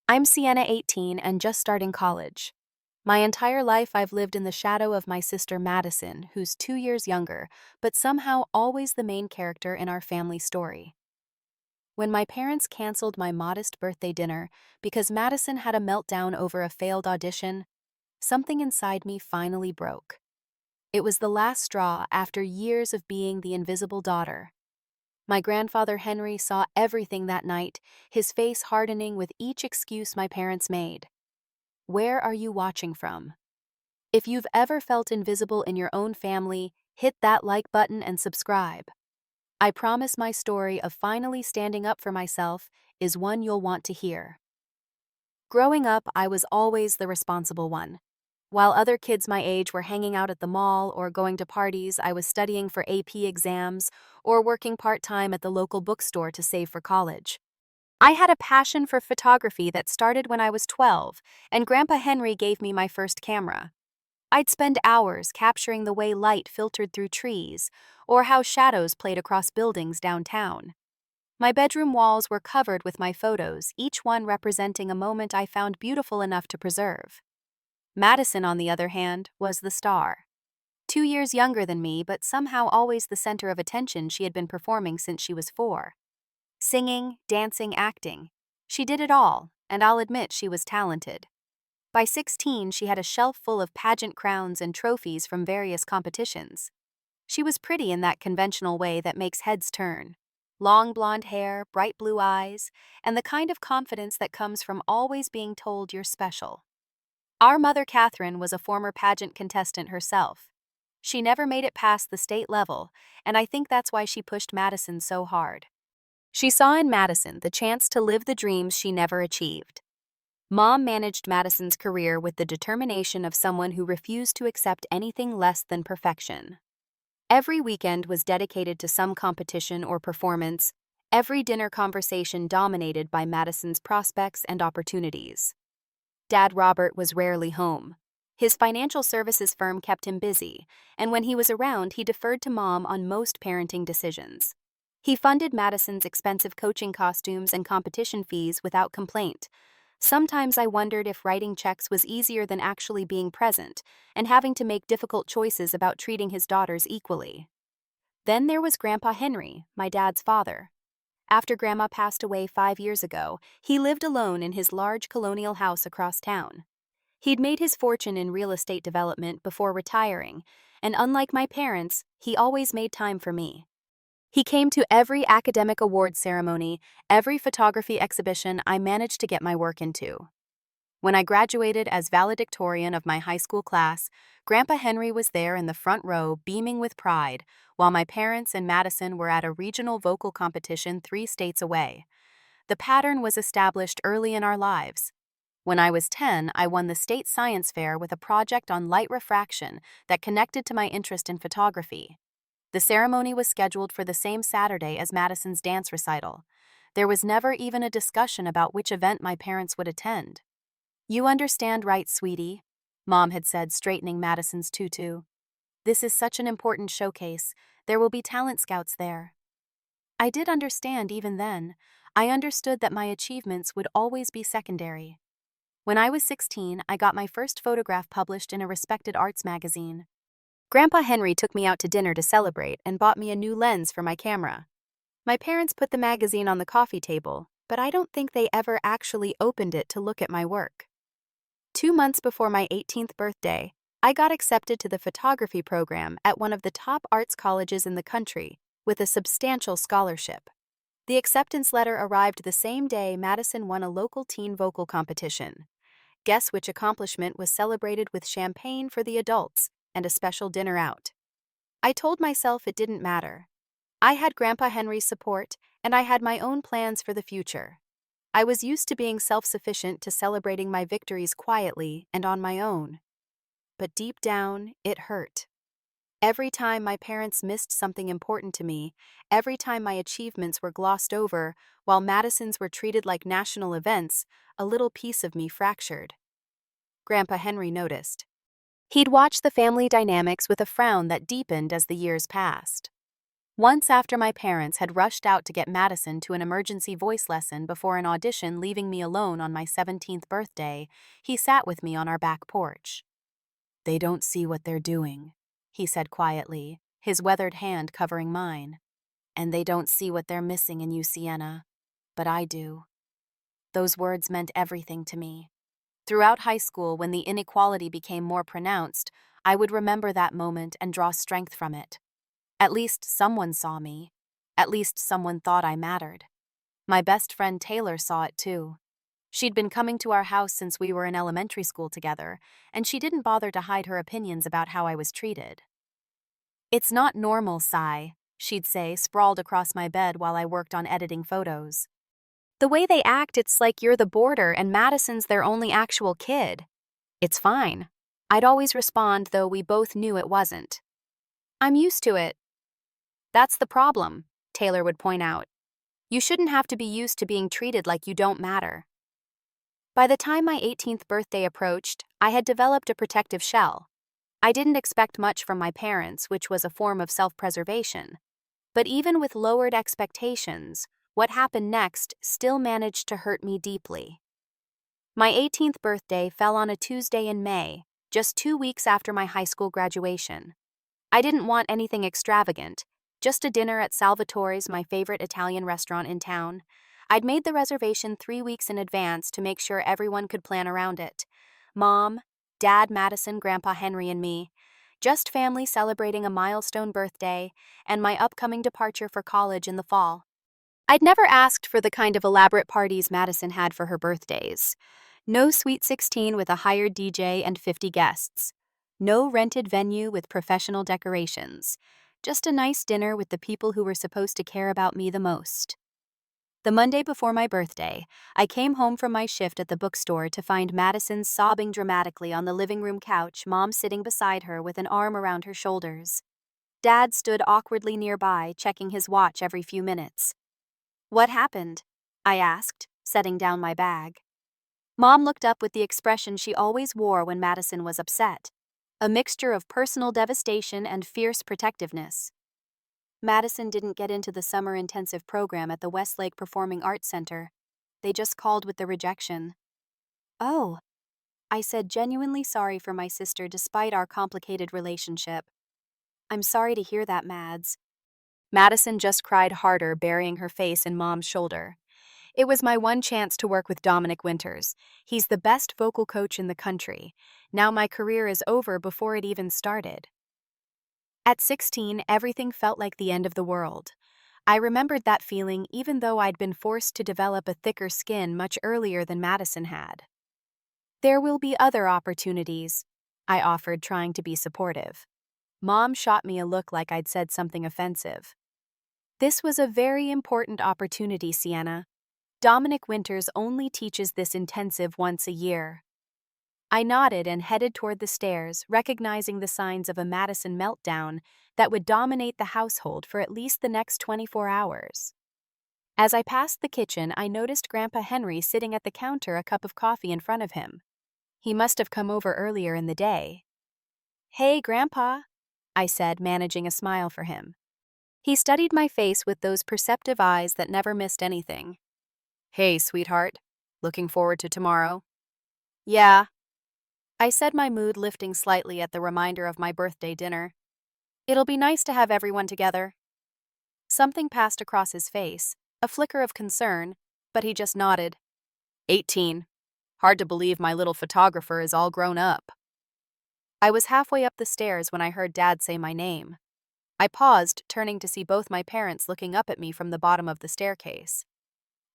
I'm Sienna, 18, and just starting college. My entire life I've lived in the shadow of my sister Madison, who's 2 years younger, but somehow always the main character in our family story. When my parents canceled my modest birthday dinner because Madison had a meltdown over a failed audition, something inside me finally broke. It was the last straw after years of being the invisible daughter. My grandfather Henry saw everything that night, his face hardening with each excuse my parents made. Where are you watching from? If you've ever felt invisible in your own family, hit that like button and subscribe. I promise my story of finally standing up for myself is one you'll want to hear. Growing up, I was always the responsible one. While other kids my age were hanging out at the mall or going to parties, I was studying for AP exams or working part-time at the local bookstore to save for college. I had a passion for photography that started when I was 12, and Grandpa Henry gave me my first camera. I'd spend hours capturing the way light filtered through trees, or how shadows played across buildings downtown. My bedroom walls were covered with my photos, each one representing a moment I found beautiful enough to preserve. Madison, on the other hand, was the star. 2 years younger than me, but somehow always the center of attention. She had been performing since she was 4. Singing, dancing, acting. She did it all, and I'll admit she was talented. By 16, she had a shelf full of pageant crowns and trophies from various competitions. She was pretty in that conventional way that makes heads turn. Long blonde hair, bright blue eyes, and the kind of confidence that comes from always being told you're special. Our mother, Catherine, was a former pageant contestant herself. She never made it past the state level, and I think that's why she pushed Madison so hard. She saw in Madison the chance to live the dreams she never achieved. Mom managed Madison's career with the determination of someone who refused to accept anything less than perfection. Every weekend was dedicated to some competition or performance, every dinner conversation dominated by Madison's prospects and opportunities. Dad Robert was rarely home. His financial services firm kept him busy, and when he was around, he deferred to Mom on most parenting decisions. He funded Madison's expensive coaching costumes and competition fees without complaint. Sometimes I wondered if writing checks was easier than actually being present and having to make difficult choices about treating his daughters equally. Then there was Grandpa Henry, my dad's father. After Grandma passed away 5 years ago, he lived alone in his large colonial house across town. He'd made his fortune in real estate development before retiring, and unlike my parents, he always made time for me. He came to every academic awards ceremony, every photography exhibition I managed to get my work into. When I graduated as valedictorian of my high school class, Grandpa Henry was there in the front row, beaming with pride, while my parents and Madison were at a regional vocal competition 3 states away. The pattern was established early in our lives. When I was 10, I won the state science fair with a project on light refraction that connected to my interest in photography. The ceremony was scheduled for the same Saturday as Madison's dance recital. There was never even a discussion about which event my parents would attend. "You understand, right, sweetie?" Mom had said, straightening Madison's tutu. "This is such an important showcase. There will be talent scouts there." I did understand even then. I understood that my achievements would always be secondary. When I was 16, I got my first photograph published in a respected arts magazine. Grandpa Henry took me out to dinner to celebrate and bought me a new lens for my camera. My parents put the magazine on the coffee table, but I don't think they ever actually opened it to look at my work. 2 months before my 18th birthday, I got accepted to the photography program at one of the top arts colleges in the country with a substantial scholarship. The acceptance letter arrived the same day Madison won a local teen vocal competition. Guess which accomplishment was celebrated with champagne for the adults and a special dinner out. I told myself it didn't matter. I had Grandpa Henry's support, and I had my own plans for the future. I was used to being self-sufficient, to celebrating my victories quietly and on my own. But deep down, it hurt. Every time my parents missed something important to me, every time my achievements were glossed over, while Madison's were treated like national events, a little piece of me fractured. Grandpa Henry noticed. He'd watch the family dynamics with a frown that deepened as the years passed. Once after my parents had rushed out to get Madison to an emergency voice lesson before an audition, leaving me alone on my 17th birthday, he sat with me on our back porch. "They don't see what they're doing," he said quietly, his weathered hand covering mine. "And they don't see what they're missing in you, Sienna. But I do." Those words meant everything to me. Throughout high school, when the inequality became more pronounced, I would remember that moment and draw strength from it. At least someone saw me. At least someone thought I mattered. My best friend Taylor saw it too. She'd been coming to our house since we were in elementary school together, and she didn't bother to hide her opinions about how I was treated. "It's not normal, Sai," she'd say, sprawled across my bed while I worked on editing photos. "The way they act, it's like you're the boarder and Madison's their only actual kid." "It's fine." I'd always respond, though we both knew it wasn't. "I'm used to it." "That's the problem," Taylor would point out. "You shouldn't have to be used to being treated like you don't matter." By the time my 18th birthday approached, I had developed a protective shell. I didn't expect much from my parents, which was a form of self-preservation. But even with lowered expectations, what happened next still managed to hurt me deeply. My 18th birthday fell on a Tuesday in May, just 2 weeks after my high school graduation. I didn't want anything extravagant, just a dinner at Salvatore's, my favorite Italian restaurant in town. I'd made the reservation 3 weeks in advance to make sure everyone could plan around it. Mom, Dad, Madison, Grandpa Henry, and me. Just family celebrating a milestone birthday and my upcoming departure for college in the fall. I'd never asked for the kind of elaborate parties Madison had for her birthdays. No Sweet 16 with a hired DJ and 50 guests. No rented venue with professional decorations. Just a nice dinner with the people who were supposed to care about me the most. The Monday before my birthday, I came home from my shift at the bookstore to find Madison sobbing dramatically on the living room couch, Mom sitting beside her with an arm around her shoulders. Dad stood awkwardly nearby, checking his watch every few minutes. "What happened?" I asked, setting down my bag. Mom looked up with the expression she always wore when Madison was upset, a mixture of personal devastation and fierce protectiveness. "Madison didn't get into the summer intensive program at the Westlake Performing Arts Center. They just called with the rejection." "Oh," I said, genuinely sorry for my sister despite our complicated relationship. "I'm sorry to hear that, Mads." Madison just cried harder, burying her face in Mom's shoulder. It was my one chance to work with Dominic Winters. He's the best vocal coach in the country. Now my career is over before it even started. At 16, everything felt like the end of the world. I remembered that feeling even though I'd been forced to develop a thicker skin much earlier than Madison had. "There will be other opportunities," I offered, trying to be supportive. Mom shot me a look like I'd said something offensive. "This was a very important opportunity, Sienna. Dominic Winters only teaches this intensive once a year." I nodded and headed toward the stairs, recognizing the signs of a Madison meltdown that would dominate the household for at least the next 24 hours. As I passed the kitchen, I noticed Grandpa Henry sitting at the counter, a cup of coffee in front of him. He must have come over earlier in the day. "Hey, Grandpa," I said, managing a smile for him. He studied my face with those perceptive eyes that never missed anything. "Hey, sweetheart. Looking forward to tomorrow?" "Yeah," I said, my mood lifting slightly at the reminder of my birthday dinner. "It'll be nice to have everyone together." Something passed across his face, a flicker of concern, but he just nodded. 18. Hard to believe my little photographer is all grown up." I was halfway up the stairs when I heard Dad say my name. I paused, turning to see both my parents looking up at me from the bottom of the staircase.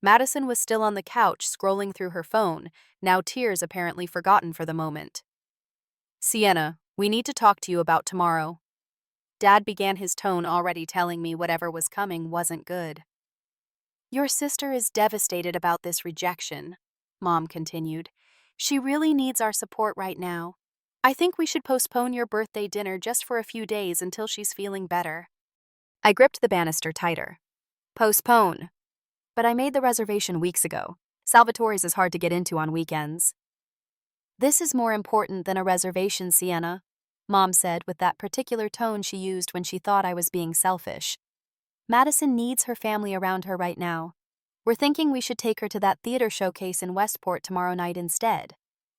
Madison was still on the couch, scrolling through her phone, now tears apparently forgotten for the moment. "Sienna, we need to talk to you about tomorrow." Dad began, his tone already telling me whatever was coming wasn't good. "Your sister is devastated about this rejection," Mom continued. "She really needs our support right now. I think we should postpone your birthday dinner just for a few days until she's feeling better." I gripped the banister tighter. "Postpone?" "But I made the reservation weeks ago. Salvatore's is hard to get into on weekends." "This is more important than a reservation, Sienna," Mom said with that particular tone she used when she thought I was being selfish. Madison needs her family around her right now. We're thinking we should take her to that theater showcase in Westport tomorrow night instead.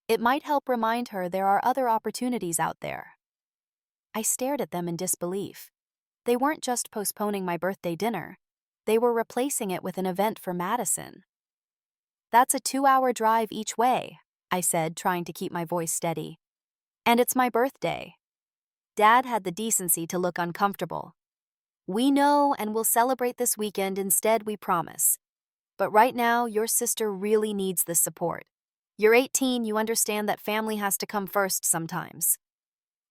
It might help remind her there are other opportunities out there." I stared at them in disbelief. They weren't just postponing my birthday dinner. They were replacing it with an event for Madison. "That's a 2-hour drive each way," I said, trying to keep my voice steady. "And it's my birthday." Dad had the decency to look uncomfortable. "We know, and we'll celebrate this weekend instead, we promise. But right now, your sister really needs the support. You're 18, you understand that family has to come first sometimes."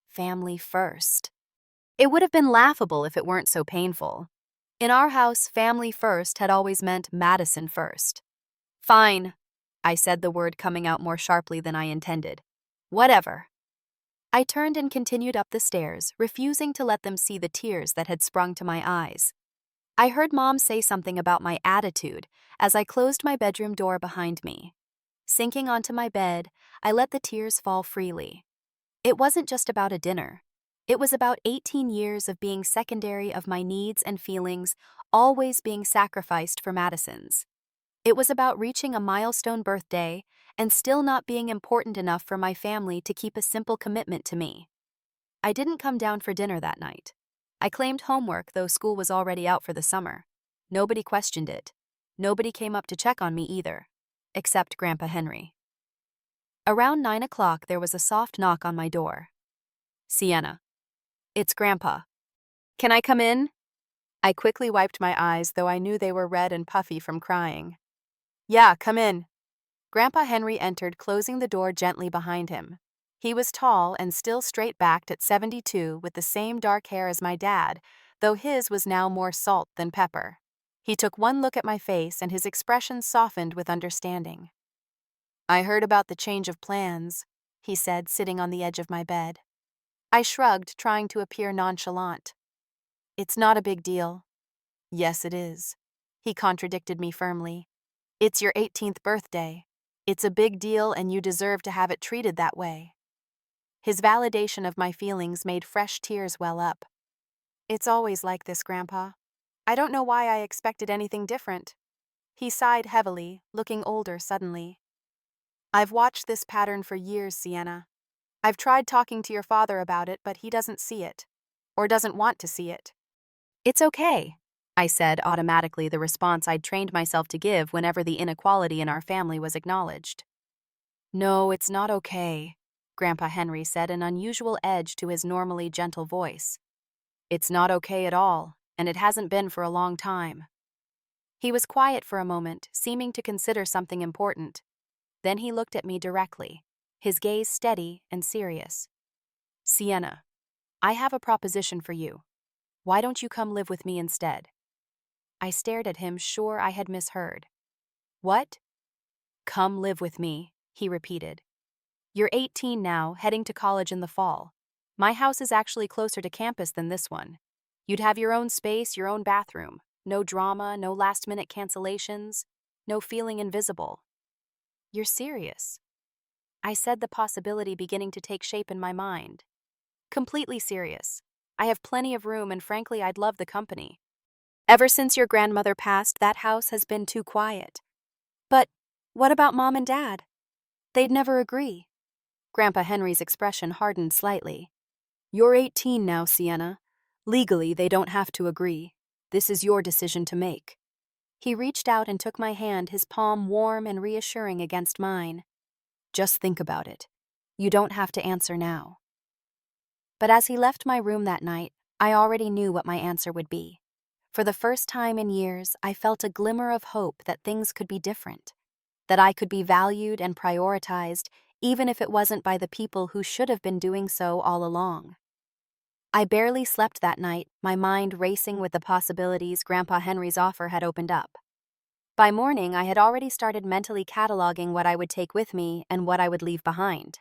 Family first. It would have been laughable if it weren't so painful. In our house, family first had always meant Madison first. "Fine," I said, the word coming out more sharply than I intended. "Whatever." I turned and continued up the stairs, refusing to let them see the tears that had sprung to my eyes. I heard Mom say something about my attitude as I closed my bedroom door behind me. Sinking onto my bed, I let the tears fall freely. It wasn't just about a dinner. It was about 18 years of being secondary of my needs and feelings, always being sacrificed for Madison's. It was about reaching a milestone birthday and still not being important enough for my family to keep a simple commitment to me. I didn't come down for dinner that night. I claimed homework, though school was already out for the summer. Nobody questioned it. Nobody came up to check on me either, except Grandpa Henry. Around 9 o'clock, there was a soft knock on my door. "Sienna." "It's Grandpa." "Can I come in?" I quickly wiped my eyes, though I knew they were red and puffy from crying. "Yeah, come in." Grandpa Henry entered, closing the door gently behind him. He was tall and still straight-backed at 72, with the same dark hair as my dad, though his was now more salt than pepper. He took one look at my face, and his expression softened with understanding. "I heard about the change of plans," he said, sitting on the edge of my bed. I shrugged, trying to appear nonchalant. "It's not a big deal." "Yes, it is." He contradicted me firmly. "It's your 18th birthday. It's a big deal, and you deserve to have it treated that way." His validation of my feelings made fresh tears well up. "It's always like this, Grandpa. I don't know why I expected anything different." He sighed heavily, looking older suddenly. "I've watched this pattern for years, Sienna. I've tried talking to your father about it, but he doesn't see it. Or doesn't want to see it." "It's okay," I said, automatically the response I'd trained myself to give whenever the inequality in our family was acknowledged. "No, it's not okay," Grandpa Henry said, an unusual edge to his normally gentle voice. "It's not okay at all, and it hasn't been for a long time." He was quiet for a moment, seeming to consider something important. Then he looked at me directly, his gaze steady and serious. "Sienna, I have a proposition for you. Why don't you come live with me instead?" I stared at him, sure I had misheard. "What?" "Come live with me," he repeated. "You're 18 now, heading to college in the fall. My house is actually closer to campus than this one. You'd have your own space, your own bathroom. No drama, no last-minute cancellations, no feeling invisible." "You're serious?" I said, the possibility beginning to take shape in my mind. "Completely serious. I have plenty of room, and frankly, I'd love the company. Ever since your grandmother passed, that house has been too quiet." "But what about Mom and Dad? They'd never agree." Grandpa Henry's expression hardened slightly. "You're 18 now, Sienna. Legally, they don't have to agree. This is your decision to make." He reached out and took my hand, his palm warm and reassuring against mine. "Just think about it. You don't have to answer now." But as he left my room that night, I already knew what my answer would be. For the first time in years, I felt a glimmer of hope that things could be different, that I could be valued and prioritized, even if it wasn't by the people who should have been doing so all along. I barely slept that night, my mind racing with the possibilities Grandpa Henry's offer had opened up. By morning, I had already started mentally cataloging what I would take with me and what I would leave behind.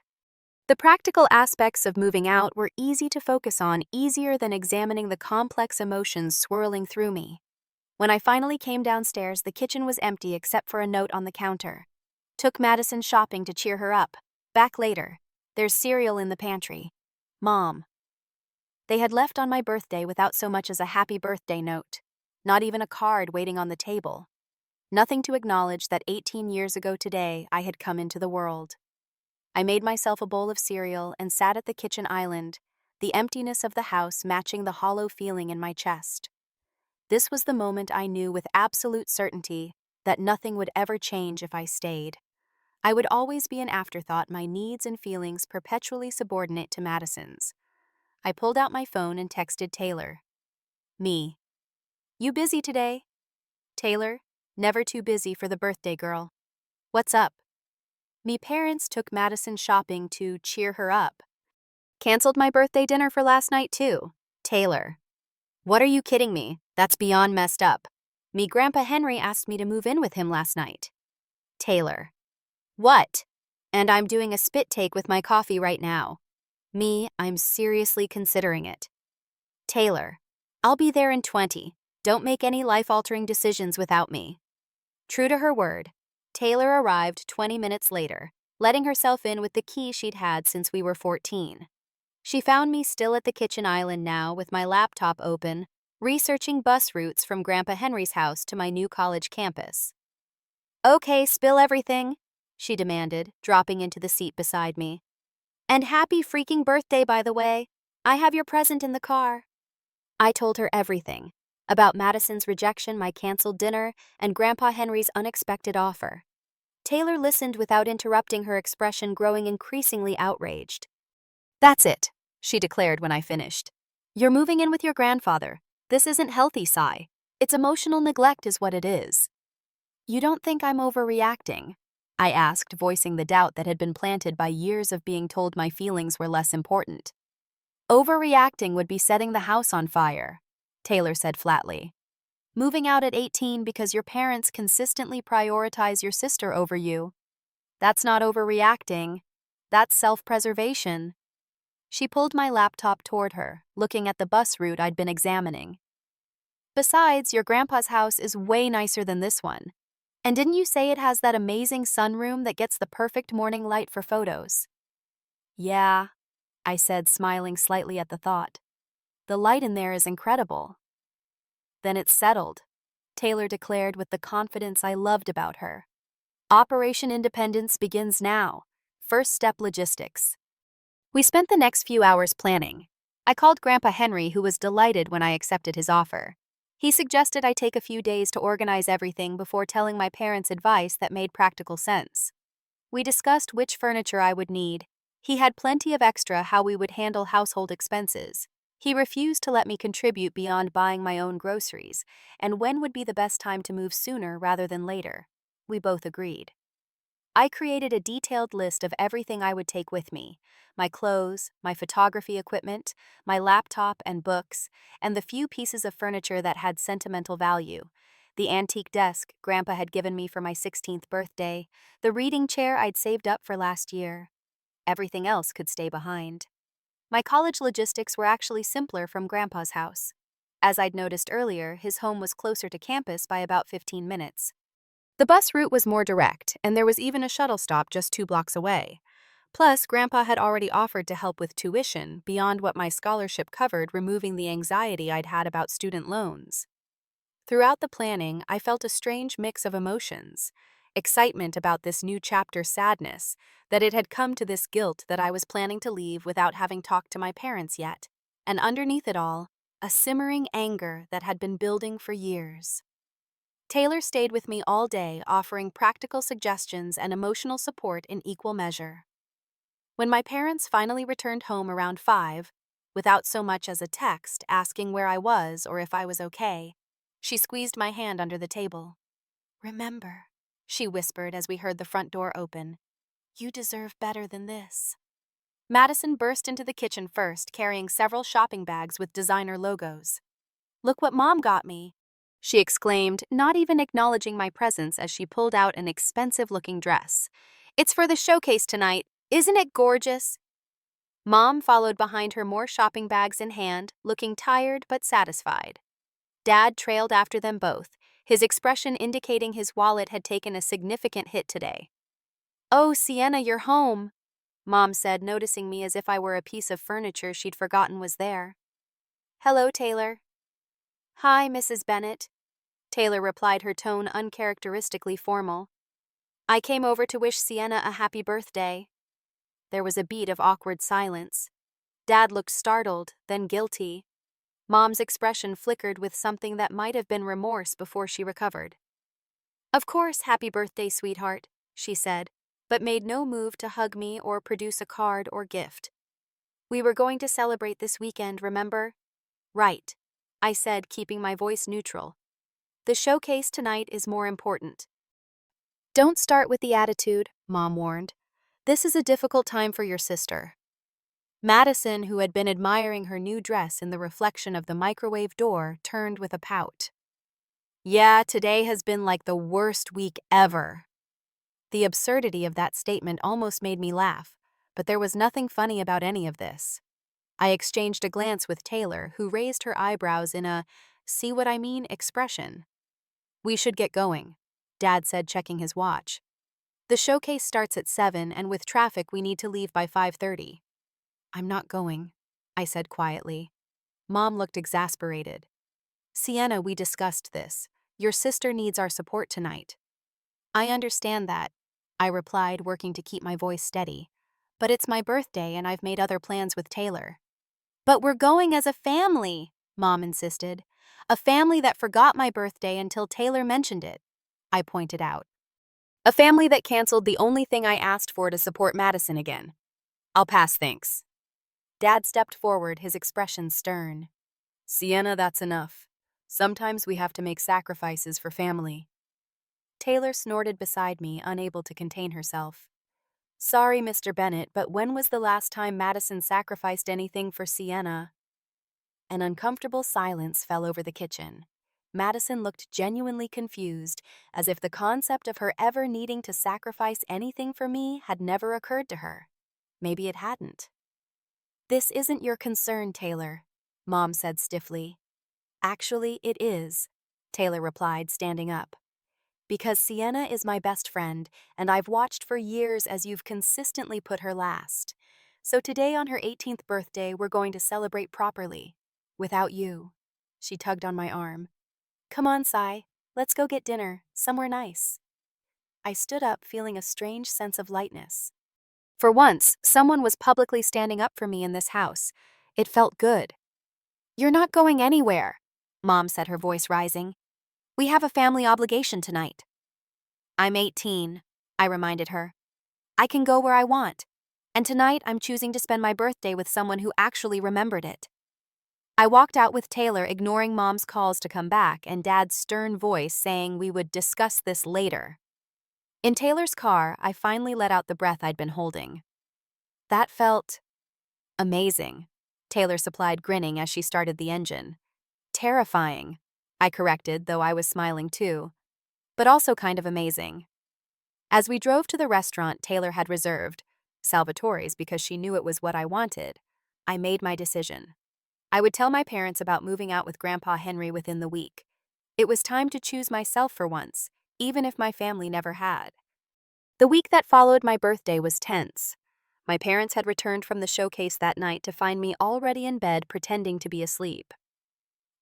The practical aspects of moving out were easy to focus on, easier than examining the complex emotions swirling through me. When I finally came downstairs, the kitchen was empty except for a note on the counter. "Took Madison shopping to cheer her up. Back later. There's cereal in the pantry. Mom." They had left on my birthday without so much as a happy birthday note. not even a card waiting on the table. Nothing to acknowledge that 18 years ago today I had come into the world. I made myself a bowl of cereal and sat at the kitchen island, the emptiness of the house matching the hollow feeling in my chest. This was the moment I knew with absolute certainty that nothing would ever change if I stayed. I would always be an afterthought, my needs and feelings perpetually subordinate to Madison's. I pulled out my phone and texted Taylor. Me. You busy today? Taylor, never too busy for the birthday girl. What's up? Me parents took Madison shopping to cheer her up. Canceled my birthday dinner for last night too. Taylor. What are you kidding me? That's beyond messed up. Me Grandpa Henry asked me to move in with him last night. Taylor. What? And I'm doing a spit take with my coffee right now. Me, I'm seriously considering it. Taylor. I'll be there in 20. Don't make any life-altering decisions without me. True to her word, Taylor arrived 20 minutes later, letting herself in with the key she'd had since we were 14. She found me still at the kitchen island now with my laptop open, researching bus routes from Grandpa Henry's house to my new college campus. Okay, spill everything, she demanded, dropping into the seat beside me. And happy freaking birthday, by the way. I have your present in the car. I told her everything. About Madison's rejection, my canceled dinner, and Grandpa Henry's unexpected offer. Taylor listened without interrupting, her expression growing increasingly outraged. That's it, she declared when I finished. You're moving in with your grandfather. This isn't healthy, Sai. It's emotional neglect is what it is. You don't think I'm overreacting? I asked, voicing the doubt that had been planted by years of being told my feelings were less important. Overreacting would be setting the house on fire, Taylor said flatly. Moving out at 18 because your parents consistently prioritize your sister over you. That's not overreacting. That's self-preservation. She pulled my laptop toward her, looking at the bus route I'd been examining. Besides, your grandpa's house is way nicer than this one. And didn't you say it has that amazing sunroom that gets the perfect morning light for photos? Yeah, I said, smiling slightly at the thought. The light in there is incredible. Then it's settled, Taylor declared with the confidence I loved about her. Operation Independence begins now. First step, logistics. We spent the next few hours planning. I called Grandpa Henry, who was delighted when I accepted his offer. He suggested I take a few days to organize everything before telling my parents advice that made practical sense. We discussed which furniture I would need. He had plenty of extra how we would handle household expenses. He refused to let me contribute beyond buying my own groceries, and when would be the best time to move sooner rather than later. We both agreed. I created a detailed list of everything I would take with me: my clothes, my photography equipment, my laptop and books, and the few pieces of furniture that had sentimental value. The antique desk Grandpa had given me for my 16th birthday, the reading chair I'd saved up for last year. Everything else could stay behind. My college logistics were actually simpler from Grandpa's house. As I'd noticed earlier, his home was closer to campus by about 15 minutes. The bus route was more direct, and there was even a shuttle stop just 2 blocks away. Plus, Grandpa had already offered to help with tuition beyond what my scholarship covered, removing the anxiety I'd had about student loans. Throughout the planning, I felt a strange mix of emotions. Excitement about this new chapter, sadness that it had come to this, guilt that I was planning to leave without having talked to my parents yet, and underneath it all, a simmering anger that had been building for years. Taylor stayed with me all day, offering practical suggestions and emotional support in equal measure. When my parents finally returned home around 5, without so much as a text asking where I was or if I was okay, she squeezed my hand under the table. "Remember," she whispered as we heard the front door open, "you deserve better than this." Madison burst into the kitchen first, carrying several shopping bags with designer logos. "Look what Mom got me," she exclaimed, not even acknowledging my presence as she pulled out an expensive-looking dress. "It's for the showcase tonight. Isn't it gorgeous?" Mom followed behind her, more shopping bags in hand, looking tired but satisfied. Dad trailed after them both, his expression indicating his wallet had taken a significant hit today. "Oh, Sienna, you're home," Mom said, noticing me as if I were a piece of furniture she'd forgotten was there. "Hello, Taylor." "Hi, Mrs. Bennett," Taylor replied, her tone uncharacteristically formal. I came over to wish Sienna a happy birthday. There was a beat of awkward silence. Dad looked startled, then guilty. Mom's expression flickered with something that might have been remorse before she recovered. Of course, happy birthday, sweetheart, she said, but made no move to hug me or produce a card or gift. We were going to celebrate this weekend, remember? Right, I said, keeping my voice neutral. The showcase tonight is more important. Don't start with the attitude, Mom warned. This is a difficult time for your sister. Madison, who had been admiring her new dress in the reflection of the microwave door, turned with a pout. Yeah, today has been like the worst week ever. The absurdity of that statement almost made me laugh, but there was nothing funny about any of this. I exchanged a glance with Taylor, who raised her eyebrows in a see what I mean expression. We should get going, Dad said, checking his watch. The showcase starts at 7, and with traffic we need to leave by 5:30. I'm not going, I said quietly. Mom looked exasperated. Sienna, we discussed this. Your sister needs our support tonight. I understand that, I replied, working to keep my voice steady. But it's my birthday and I've made other plans with Taylor. But we're going as a family, Mom insisted. A family that forgot my birthday until Taylor mentioned it, I pointed out. A family that canceled the only thing I asked for to support Madison again. I'll pass, thanks. Dad stepped forward, his expression stern. Sienna, that's enough. Sometimes we have to make sacrifices for family. Taylor snorted beside me, unable to contain herself. Sorry, Mr. Bennett, but when was the last time Madison sacrificed anything for Sienna? An uncomfortable silence fell over the kitchen. Madison looked genuinely confused, as if the concept of her ever needing to sacrifice anything for me had never occurred to her. Maybe it hadn't. This isn't your concern, Taylor, Mom said stiffly. Actually, it is, Taylor replied, standing up. Because Sienna is my best friend, and I've watched for years as you've consistently put her last. So today on her 18th birthday, we're going to celebrate properly. Without you. She tugged on my arm. Come on, Sai. Let's go get dinner, somewhere nice. I stood up, feeling a strange sense of lightness. For once, someone was publicly standing up for me in this house. It felt good. You're not going anywhere, Mom said, her voice rising. We have a family obligation tonight. I'm 18, I reminded her. I can go where I want. And tonight I'm choosing to spend my birthday with someone who actually remembered it. I walked out with Taylor, ignoring Mom's calls to come back and Dad's stern voice saying we would discuss this later. In Taylor's car, I finally let out the breath I'd been holding. That felt amazing, Taylor supplied, grinning as she started the engine. Terrifying, I corrected, though I was smiling too. But also kind of amazing. As we drove to the restaurant Taylor had reserved, Salvatore's, because she knew it was what I wanted, I made my decision. I would tell my parents about moving out with Grandpa Henry within the week. It was time to choose myself for once, even if my family never had. The week that followed my birthday was tense. My parents had returned from the showcase that night to find me already in bed pretending to be asleep.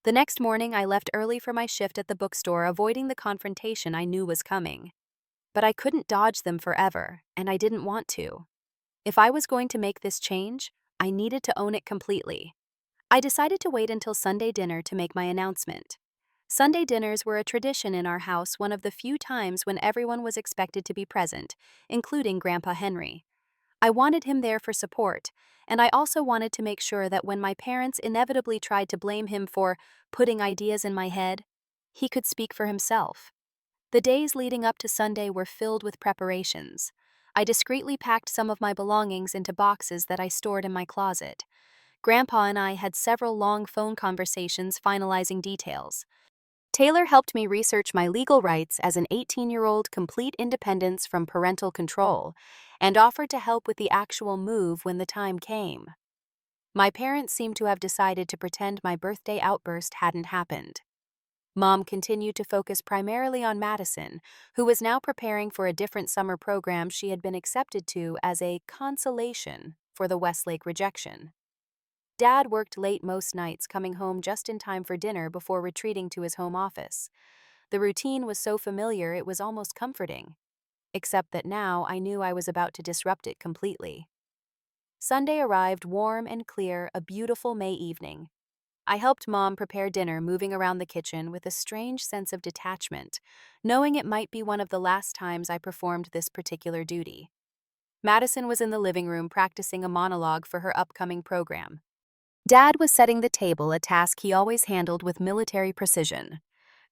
The next morning, I left early for my shift at the bookstore, avoiding the confrontation I knew was coming. But I couldn't dodge them forever, and I didn't want to. If I was going to make this change, I needed to own it completely. I decided to wait until Sunday dinner to make my announcement. Sunday dinners were a tradition in our house, one of the few times when everyone was expected to be present, including Grandpa Henry. I wanted him there for support, and I also wanted to make sure that when my parents inevitably tried to blame him for putting ideas in my head, he could speak for himself. The days leading up to Sunday were filled with preparations. I discreetly packed some of my belongings into boxes that I stored in my closet. Grandpa and I had several long phone conversations finalizing details. Taylor helped me research my legal rights as an 18-year-old, complete independence from parental control, and offered to help with the actual move when the time came. My parents seemed to have decided to pretend my birthday outburst hadn't happened. Mom continued to focus primarily on Madison, who was now preparing for a different summer program she had been accepted to as a consolation for the Westlake rejection. Dad worked late most nights, coming home just in time for dinner before retreating to his home office. The routine was so familiar it was almost comforting, except that now I knew I was about to disrupt it completely. Sunday arrived warm and clear, a beautiful May evening. I helped Mom prepare dinner, moving around the kitchen with a strange sense of detachment, knowing it might be one of the last times I performed this particular duty. Madison was in the living room practicing a monologue for her upcoming program. Dad was setting the table, a task he always handled with military precision.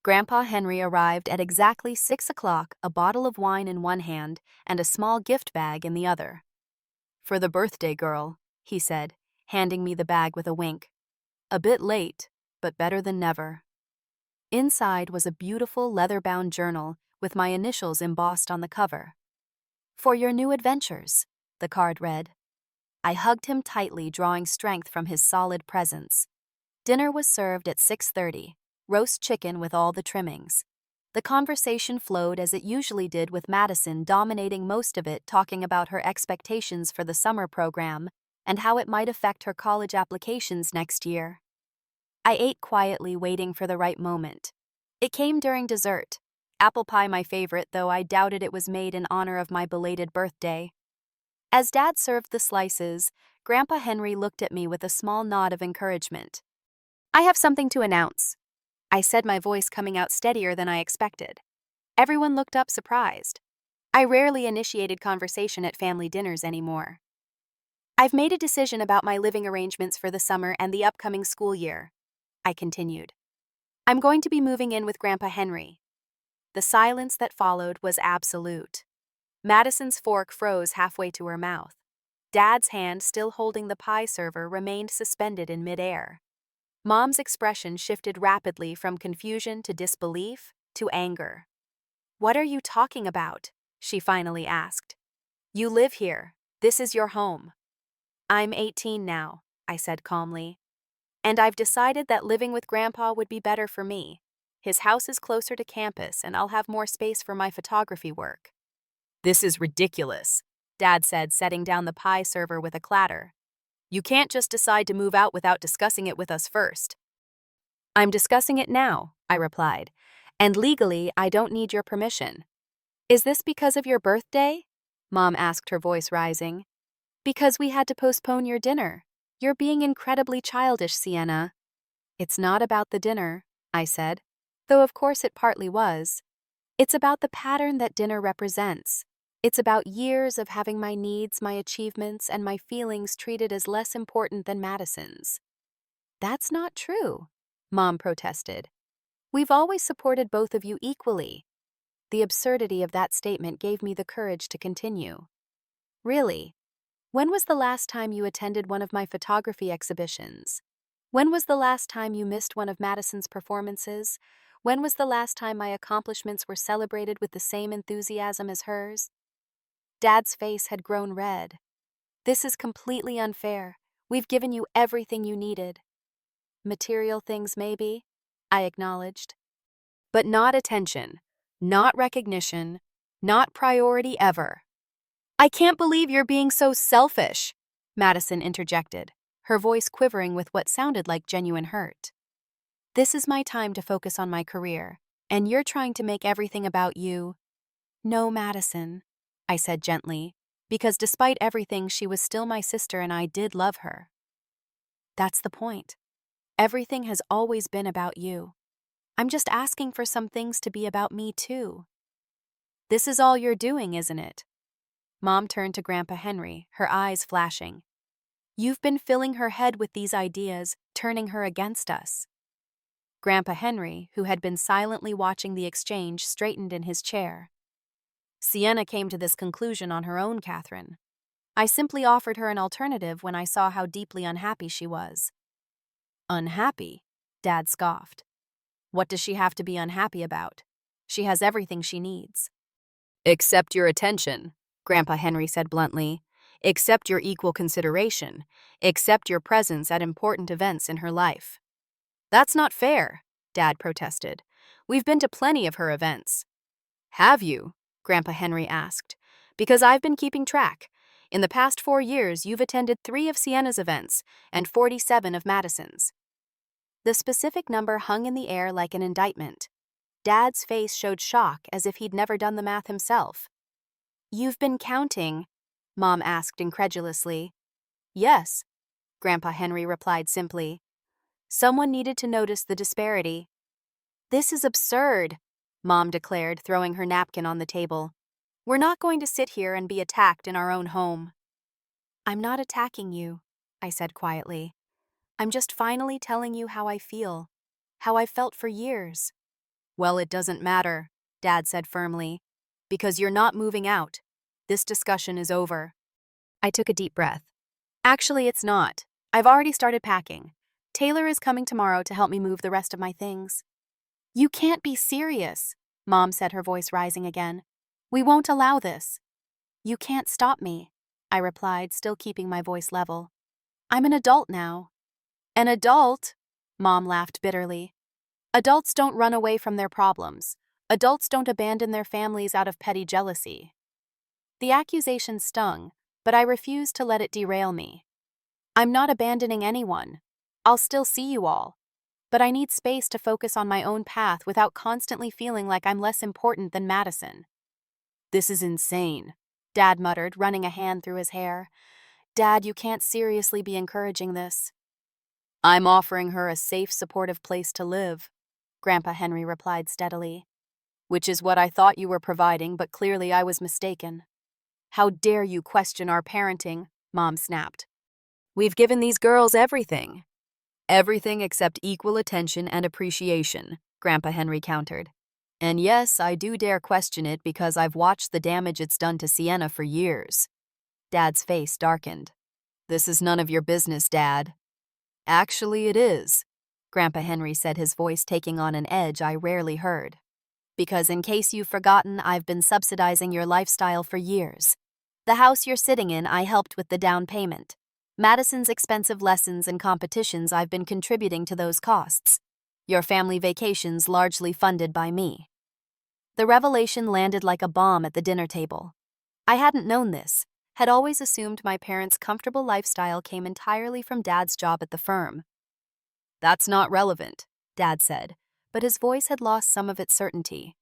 Grandpa Henry arrived at exactly 6 o'clock, a bottle of wine in one hand and a small gift bag in the other. "For the birthday girl," he said, handing me the bag with a wink. "A bit late, but better than never." Inside was a beautiful leather-bound journal with my initials embossed on the cover. "For your new adventures," the card read. I hugged him tightly, drawing strength from his solid presence. Dinner was served at 6:30, roast chicken with all the trimmings. The conversation flowed as it usually did, with Madison dominating most of it, talking about her expectations for the summer program and how it might affect her college applications next year. I ate quietly, waiting for the right moment. It came during dessert. Apple pie, my favorite, though I doubted it was made in honor of my belated birthday. As Dad served the slices, Grandpa Henry looked at me with a small nod of encouragement. "I have something to announce," I said, my voice coming out steadier than I expected. Everyone looked up, surprised. I rarely initiated conversation at family dinners anymore. "I've made a decision about my living arrangements for the summer and the upcoming school year," I continued. "I'm going to be moving in with Grandpa Henry." The silence that followed was absolute. Madison's fork froze halfway to her mouth. Dad's hand, still holding the pie server, remained suspended in midair. Mom's expression shifted rapidly from confusion to disbelief to anger. "What are you talking about?" she finally asked. "You live here. This is your home." "I'm 18 now," I said calmly. "And I've decided that living with Grandpa would be better for me. His house is closer to campus and I'll have more space for my photography work." "This is ridiculous," Dad said, setting down the pie server with a clatter. "You can't just decide to move out without discussing it with us first." "I'm discussing it now," I replied, "and legally I don't need your permission." "Is this because of your birthday?" Mom asked, her voice rising. "Because we had to postpone your dinner. You're being incredibly childish, Sienna." "It's not about the dinner," I said, though of course it partly was. "It's about the pattern that dinner represents. It's about years of having my needs, my achievements, and my feelings treated as less important than Madison's." "That's not true," Mom protested. "We've always supported both of you equally." The absurdity of that statement gave me the courage to continue. "Really? When was the last time you attended one of my photography exhibitions? When was the last time you missed one of Madison's performances? When was the last time my accomplishments were celebrated with the same enthusiasm as hers?" Dad's face had grown red. "This is completely unfair. We've given you everything you needed." "Material things, maybe," I acknowledged. "But not attention, not recognition, not priority ever." "I can't believe you're being so selfish," Madison interjected, her voice quivering with what sounded like genuine hurt. "This is my time to focus on my career, and you're trying to make everything about you." "No, Madison," I said gently, because despite everything, she was still my sister and I did love her. "That's the point. Everything has always been about you. I'm just asking for some things to be about me too." "This is all you're doing, isn't it?" Mom turned to Grandpa Henry, her eyes flashing. "You've been filling her head with these ideas, turning her against us." Grandpa Henry, who had been silently watching the exchange, straightened in his chair. "Sienna came to this conclusion on her own, Catherine. I simply offered her an alternative when I saw how deeply unhappy she was." "Unhappy?" Dad scoffed. "What does she have to be unhappy about? She has everything she needs." "Except your attention," Grandpa Henry said bluntly. "Except your equal consideration. Except your presence at important events in her life." "That's not fair," Dad protested. "We've been to plenty of her events." "Have you?" Grandpa Henry asked. "Because I've been keeping track. In the past 4 years, you've attended 3 of Sienna's events and 47 of Madison's." The specific number hung in the air like an indictment. Dad's face showed shock as if he'd never done the math himself. "You've been counting?" Mom asked incredulously. "Yes," Grandpa Henry replied simply. Someone needed to notice the disparity. "This is absurd," Mom declared, throwing her napkin on the table. "We're not going to sit here and be attacked in our own home." "I'm not attacking you," I said quietly. "I'm just finally telling you how I feel, how I've felt for years." "Well, it doesn't matter," Dad said firmly, "because you're not moving out. This discussion is over." I took a deep breath. "Actually, it's not. I've already started packing. Taylor is coming tomorrow to help me move the rest of my things." "You can't be serious," Mom said, her voice rising again. "We won't allow this." "You can't stop me," I replied, still keeping my voice level. "I'm an adult now." "An adult?" Mom laughed bitterly. "Adults don't run away from their problems. Adults don't abandon their families out of petty jealousy." The accusation stung, but I refused to let it derail me. "I'm not abandoning anyone. I'll still see you all. But I need space to focus on my own path without constantly feeling like I'm less important than Madison." "This is insane," Dad muttered, running a hand through his hair. "Dad, you can't seriously be encouraging this." "I'm offering her a safe, supportive place to live," Grandpa Henry replied steadily. "Which is what I thought you were providing, but clearly I was mistaken." "How dare you question our parenting?" Mom snapped. "We've given these girls everything." "Everything except equal attention and appreciation," Grandpa Henry countered. "And yes, I do dare question it because I've watched the damage it's done to Sienna for years." Dad's face darkened. "This is none of your business, Dad." "Actually, it is," Grandpa Henry said, his voice taking on an edge I rarely heard. "Because in case you've forgotten, I've been subsidizing your lifestyle for years. The house you're sitting in, I helped with the down payment. Madison's expensive lessons and competitions, I've been contributing to those costs. Your family vacations largely funded by me." The revelation landed like a bomb at the dinner table. I hadn't known this, had always assumed my parents' comfortable lifestyle came entirely from Dad's job at the firm. "That's not relevant," Dad said, but his voice had lost some of its certainty.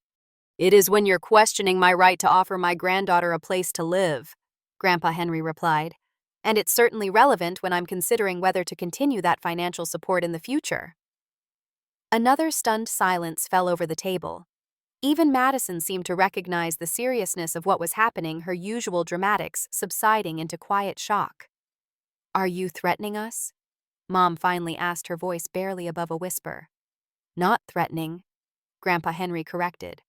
"It is when you're questioning my right to offer my granddaughter a place to live," Grandpa Henry replied. "And it's certainly relevant when I'm considering whether to continue that financial support in the future." Another stunned silence fell over the table. Even Madison seemed to recognize the seriousness of what was happening, her usual dramatics subsiding into quiet shock. "Are you threatening us?" Mom finally asked, her voice barely above a whisper. "Not threatening," Grandpa Henry corrected.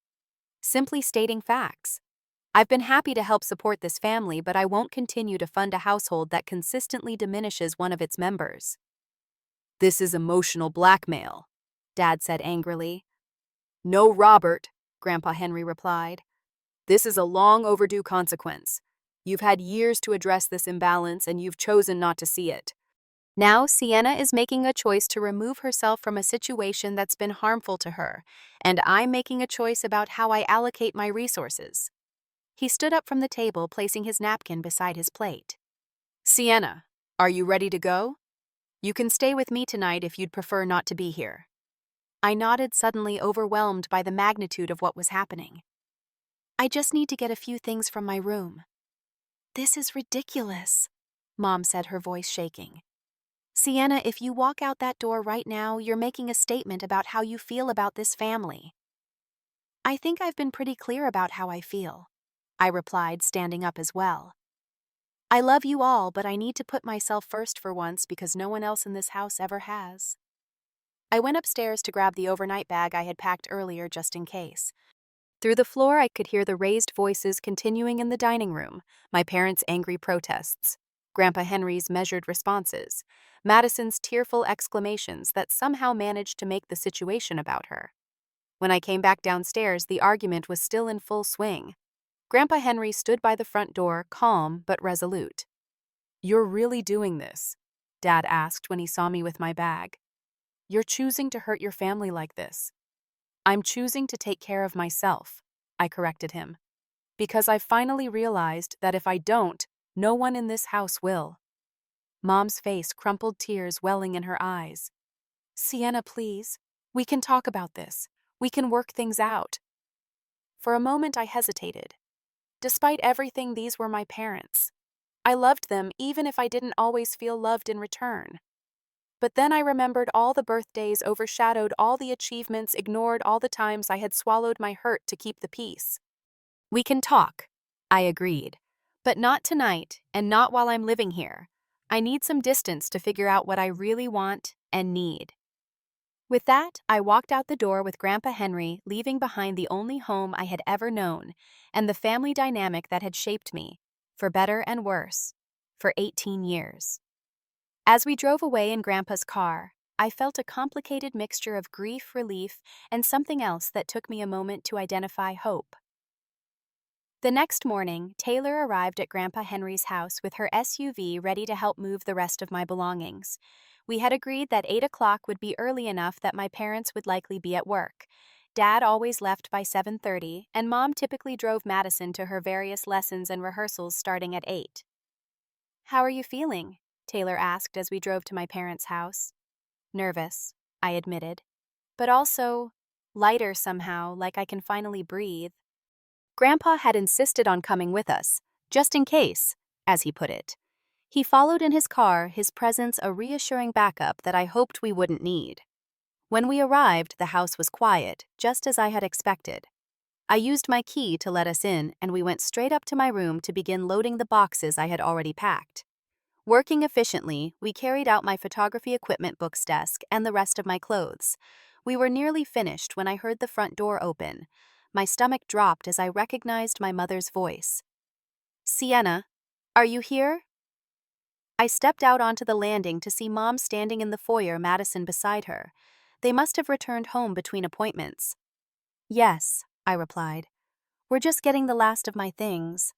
"Simply stating facts. I've been happy to help support this family, but I won't continue to fund a household that consistently diminishes one of its members." "This is emotional blackmail," Dad said angrily. "No, Robert," Grandpa Henry replied. "This is a long overdue consequence. You've had years to address this imbalance, and you've chosen not to see it. Now Sienna is making a choice to remove herself from a situation that's been harmful to her, and I'm making a choice about how I allocate my resources." He stood up from the table, placing his napkin beside his plate. "Sienna, are you ready to go? You can stay with me tonight if you'd prefer not to be here." I nodded, suddenly overwhelmed by the magnitude of what was happening. "I just need to get a few things from my room." "This is ridiculous," Mom said, her voice shaking. "Sienna, if you walk out that door right now, you're making a statement about how you feel about this family." "I think I've been pretty clear about how I feel," I replied, standing up as well. "I love you all, but I need to put myself first for once because no one else in this house ever has." I went upstairs to grab the overnight bag I had packed earlier just in case. Through the floor, I could hear the raised voices continuing in the dining room, my parents' angry protests, Grandpa Henry's measured responses, Madison's tearful exclamations that somehow managed to make the situation about her. When I came back downstairs, the argument was still in full swing. Grandpa Henry stood by the front door, calm but resolute. "You're really doing this?" Dad asked when he saw me with my bag. "You're choosing to hurt your family like this." "I'm choosing to take care of myself," I corrected him. "Because I've finally realized that if I don't, no one in this house will." Mom's face crumpled, tears welling in her eyes. "Sienna, please. We can talk about this. We can work things out." For a moment I hesitated. Despite everything, these were my parents. I loved them even if I didn't always feel loved in return. But then I remembered all the birthdays overshadowed all the achievements, ignored all the times I had swallowed my hurt to keep the peace. "We can talk," I agreed. "But not tonight, and not while I'm living here. I need some distance to figure out what I really want and need." With that, I walked out the door with Grandpa Henry, leaving behind the only home I had ever known, and the family dynamic that had shaped me, for better and worse, for 18 years. As we drove away in Grandpa's car, I felt a complicated mixture of grief, relief, and something else that took me a moment to identify: hope. The next morning, Taylor arrived at Grandpa Henry's house with her SUV ready to help move the rest of my belongings. We had agreed that 8 o'clock would be early enough that my parents would likely be at work. Dad always left by 7:30, and Mom typically drove Madison to her various lessons and rehearsals starting at 8. "How are you feeling?" Taylor asked as we drove to my parents' house. "Nervous," I admitted, "but also lighter somehow, like I can finally breathe." Grandpa had insisted on coming with us, just in case, as he put it. He followed in his car, his presence a reassuring backup that I hoped we wouldn't need. When we arrived, the house was quiet, just as I had expected. I used my key to let us in, and we went straight up to my room to begin loading the boxes I had already packed. Working efficiently, we carried out my photography equipment book's desk and the rest of my clothes. We were nearly finished when I heard the front door open. My stomach dropped as I recognized my mother's voice. "Sienna, are you here?" I stepped out onto the landing to see Mom standing in the foyer, Madison beside her. They must have returned home between appointments. "Yes," I replied. "We're just getting the last of my things."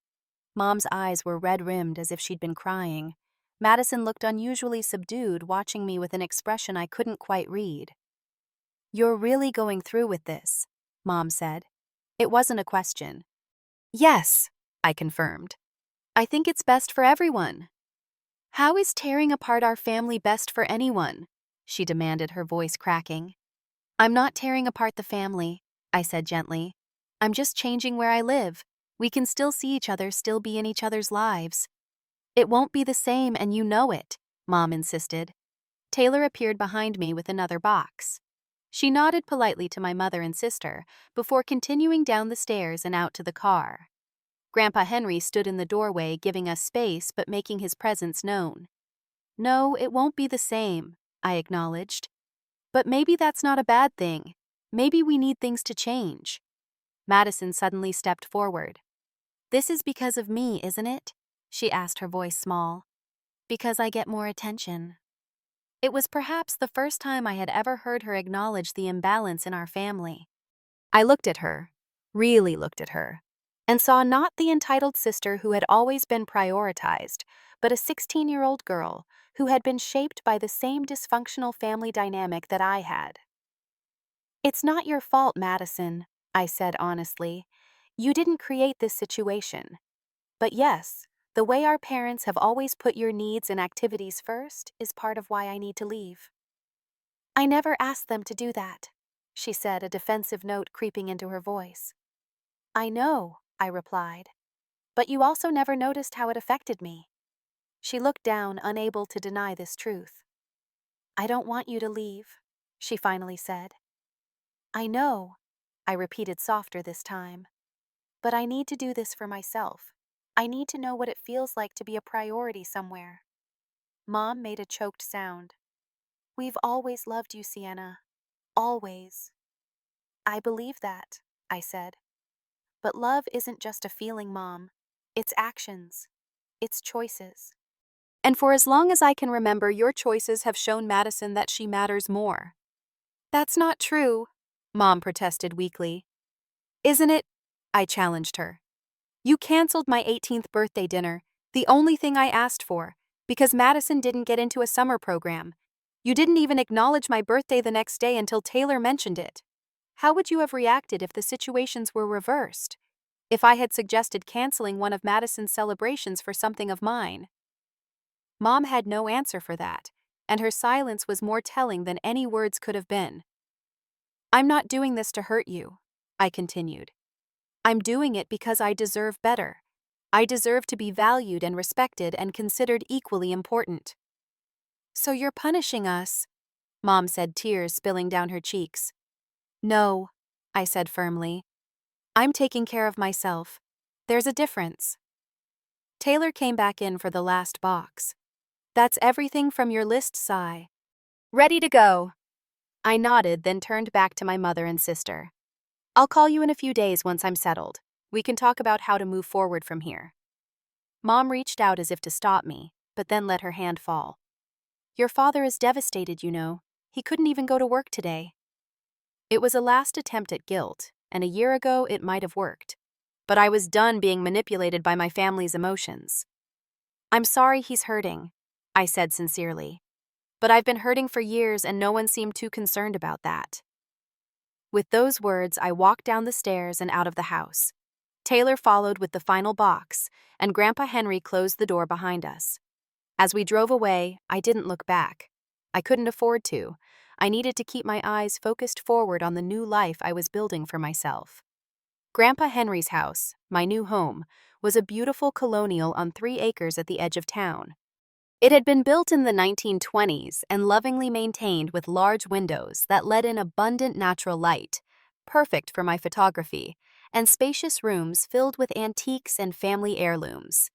Mom's eyes were red-rimmed as if she'd been crying. Madison looked unusually subdued, watching me with an expression I couldn't quite read. "You're really going through with this," Mom said. It wasn't a question. "Yes," I confirmed. "I think it's best for everyone." "How is tearing apart our family best for anyone?" she demanded, her voice cracking. "I'm not tearing apart the family," I said gently. "I'm just changing where I live. We can still see each other, still be in each other's lives." "It won't be the same, and you know it," Mom insisted. Taylor appeared behind me with another box. She nodded politely to my mother and sister before continuing down the stairs and out to the car. Grandpa Henry stood in the doorway, giving us space but making his presence known. "No, it won't be the same," I acknowledged. "But maybe that's not a bad thing. Maybe we need things to change." Madison suddenly stepped forward. "This is because of me, isn't it?" she asked, her voice small. "Because I get more attention." It was perhaps the first time I had ever heard her acknowledge the imbalance in our family. I looked at her, really looked at her, and saw not the entitled sister who had always been prioritized, but a 16-year-old girl who had been shaped by the same dysfunctional family dynamic that I had. "It's not your fault, Madison," I said honestly. "You didn't create this situation. But yes, the way our parents have always put your needs and activities first is part of why I need to leave." "I never asked them to do that," she said, a defensive note creeping into her voice. "I know," I replied. "But you also never noticed how it affected me." She looked down, unable to deny this truth. "I don't want you to leave," she finally said. "I know," I repeated softer this time. "But I need to do this for myself. I need to know what it feels like to be a priority somewhere." Mom made a choked sound. "We've always loved you, Sienna. Always." "I believe that," I said. "But love isn't just a feeling, Mom. It's actions. It's choices. And for as long as I can remember, your choices have shown Madison that she matters more." "That's not true," Mom protested weakly. "Isn't it?" I challenged her. "You canceled my 18th birthday dinner, the only thing I asked for, because Madison didn't get into a summer program. You didn't even acknowledge my birthday the next day until Taylor mentioned it. How would you have reacted if the situations were reversed? If I had suggested canceling one of Madison's celebrations for something of mine?" Mom had no answer for that, and her silence was more telling than any words could have been. I'm not doing this to hurt you, I continued. I'm doing it because I deserve better. I deserve to be valued and respected and considered equally important. So you're punishing us, Mom said, tears spilling down her cheeks. No, I said firmly. I'm taking care of myself. There's a difference. Taylor came back in for the last box. That's everything from your list, Sai. Ready to go. I nodded, then turned back to my mother and sister. I'll call you in a few days once I'm settled. We can talk about how to move forward from here. Mom reached out as if to stop me, but then let her hand fall. Your father is devastated, you know. He couldn't even go to work today. It was a last attempt at guilt, and a year ago it might have worked. But I was done being manipulated by my family's emotions. I'm sorry he's hurting, I said sincerely. But I've been hurting for years and no one seemed too concerned about that. With those words, I walked down the stairs and out of the house. Taylor followed with the final box, and Grandpa Henry closed the door behind us. As we drove away, I didn't look back. I couldn't afford to. I needed to keep my eyes focused forward on the new life I was building for myself. Grandpa Henry's house, my new home, was a beautiful colonial on 3 acres at the edge of town. It had been built in the 1920s and lovingly maintained with large windows that let in abundant natural light, perfect for my photography, and spacious rooms filled with antiques and family heirlooms.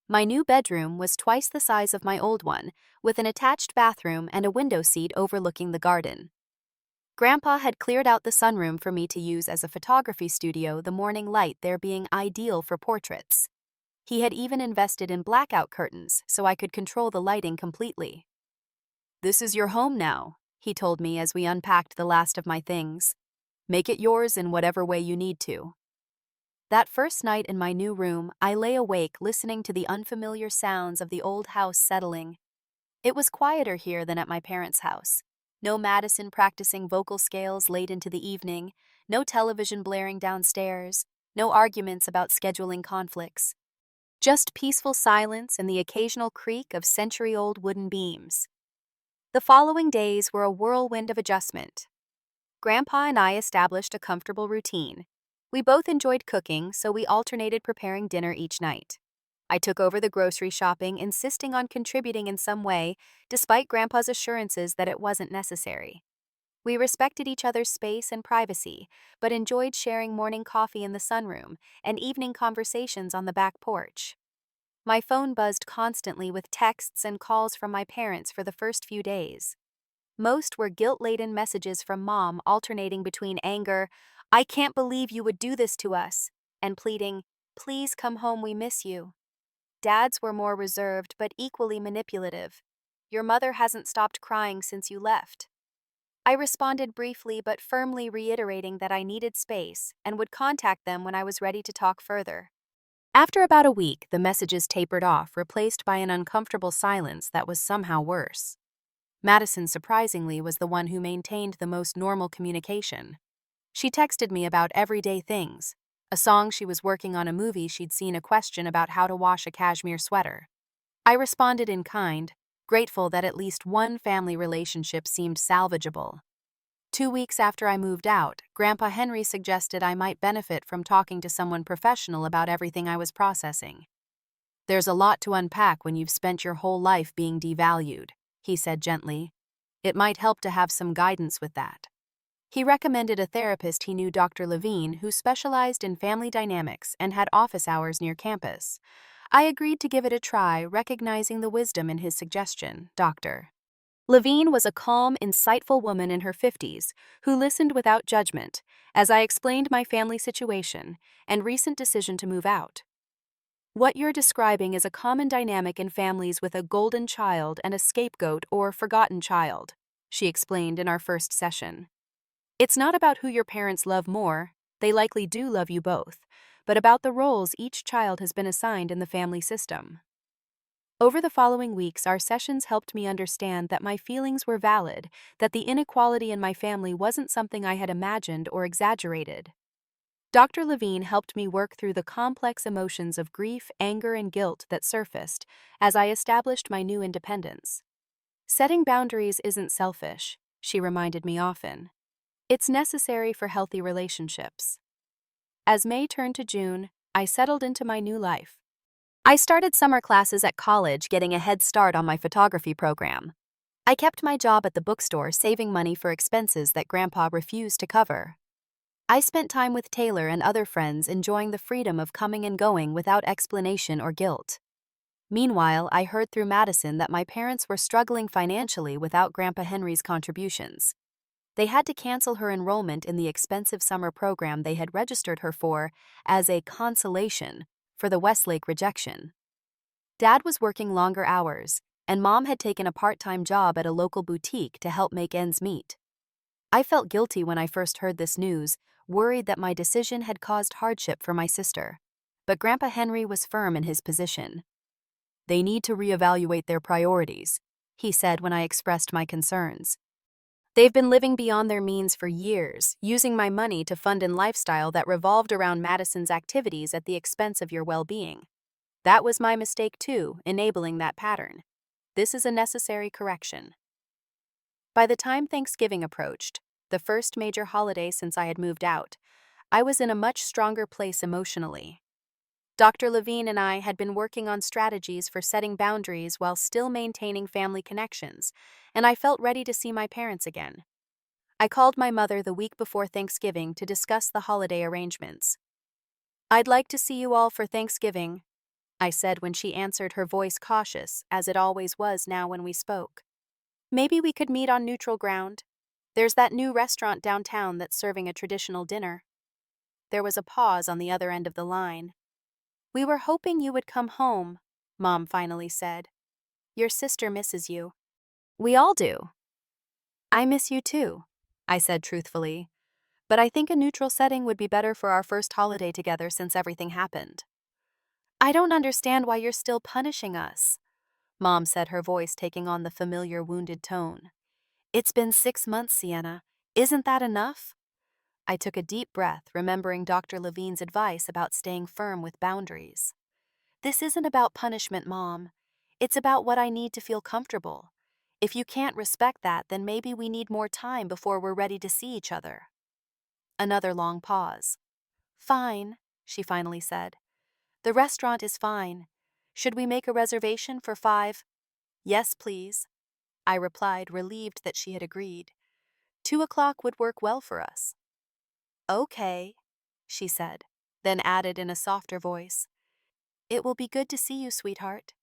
My new bedroom was twice the size of my old one, with an attached bathroom and a window seat overlooking the garden. Grandpa had cleared out the sunroom for me to use as a photography studio, the morning light there being ideal for portraits. He had even invested in blackout curtains so I could control the lighting completely. This is your home now, he told me as we unpacked the last of my things. Make it yours in whatever way you need to. That first night in my new room, I lay awake listening to the unfamiliar sounds of the old house settling. It was quieter here than at my parents' house. No Madison practicing vocal scales late into the evening, no television blaring downstairs, no arguments about scheduling conflicts. Just peaceful silence and the occasional creak of century-old wooden beams. The following days were a whirlwind of adjustment. Grandpa and I established a comfortable routine. We both enjoyed cooking, so we alternated preparing dinner each night. I took over the grocery shopping, insisting on contributing in some way, despite Grandpa's assurances that it wasn't necessary. We respected each other's space and privacy, but enjoyed sharing morning coffee in the sunroom and evening conversations on the back porch. My phone buzzed constantly with texts and calls from my parents for the first few days. Most were guilt-laden messages from Mom, alternating between anger, "I can't believe you would do this to us," and pleading, "Please come home, we miss you." Dad's were more reserved but equally manipulative. "Your mother hasn't stopped crying since you left." I responded briefly but firmly, reiterating that I needed space and would contact them when I was ready to talk further. After about a week, the messages tapered off, replaced by an uncomfortable silence that was somehow worse. Madison, surprisingly, was the one who maintained the most normal communication. She texted me about everyday things: a song she was working on, a movie she'd seen, a question about how to wash a cashmere sweater. I responded in kind, grateful that at least one family relationship seemed salvageable. 2 weeks after I moved out, Grandpa Henry suggested I might benefit from talking to someone professional about everything I was processing. "There's a lot to unpack when you've spent your whole life being devalued," he said gently. "It might help to have some guidance with that." He recommended a therapist he knew, Dr. Levine, who specialized in family dynamics and had office hours near campus. I agreed to give it a try, recognizing the wisdom in his suggestion. Dr. Levine was a calm, insightful woman in her 50s who listened without judgment as I explained my family situation and recent decision to move out. "What you're describing is a common dynamic in families with a golden child and a scapegoat or forgotten child," she explained in our first session. "It's not about who your parents love more, they likely do love you both, but about the roles each child has been assigned in the family system." Over the following weeks, our sessions helped me understand that my feelings were valid, that the inequality in my family wasn't something I had imagined or exaggerated. Dr. Levine helped me work through the complex emotions of grief, anger, and guilt that surfaced as I established my new independence. "Setting boundaries isn't selfish," she reminded me often. It's necessary for healthy relationships. As May turned to June, I settled into my new life. I started summer classes at college, getting a head start on my photography program. I kept my job at the bookstore, saving money for expenses that Grandpa refused to cover. I spent time with Taylor and other friends, enjoying the freedom of coming and going without explanation or guilt. Meanwhile, I heard through Madison that my parents were struggling financially without Grandpa Henry's contributions. They had to cancel her enrollment in the expensive summer program they had registered her for as a consolation for the Westlake rejection. Dad was working longer hours, and Mom had taken a part-time job at a local boutique to help make ends meet. I felt guilty when I first heard this news, worried that my decision had caused hardship for my sister. But Grandpa Henry was firm in his position. "They need to reevaluate their priorities," he said when I expressed my concerns. "They've been living beyond their means for years, using my money to fund a lifestyle that revolved around Madison's activities at the expense of your well-being. That was my mistake too, enabling that pattern. This is a necessary correction." By the time Thanksgiving approached, the first major holiday since I had moved out, I was in a much stronger place emotionally. Dr. Levine and I had been working on strategies for setting boundaries while still maintaining family connections, and I felt ready to see my parents again. I called my mother the week before Thanksgiving to discuss the holiday arrangements. "I'd like to see you all for Thanksgiving," I said when she answered, her voice cautious, as it always was now when we spoke. "Maybe we could meet on neutral ground. There's that new restaurant downtown that's serving a traditional dinner." There was a pause on the other end of the line. "We were hoping you would come home," Mom finally said. "Your sister misses you." "We all do." "I miss you too," I said truthfully. "But I think a neutral setting would be better for our first holiday together since everything happened." "I don't understand why you're still punishing us," Mom said, her voice taking on the familiar wounded tone. "It's been 6 months, Sienna. Isn't that enough?" I took a deep breath, remembering Dr. Levine's advice about staying firm with boundaries. "This isn't about punishment, Mom. It's about what I need to feel comfortable. If you can't respect that, then maybe we need more time before we're ready to see each other." Another long pause. "Fine," she finally said. "The restaurant is fine. Should we make a reservation for 5? "Yes, please," I replied, relieved that she had agreed. 2 o'clock would work well for us." "Okay," she said, then added in a softer voice, "It will be good to see you, sweetheart."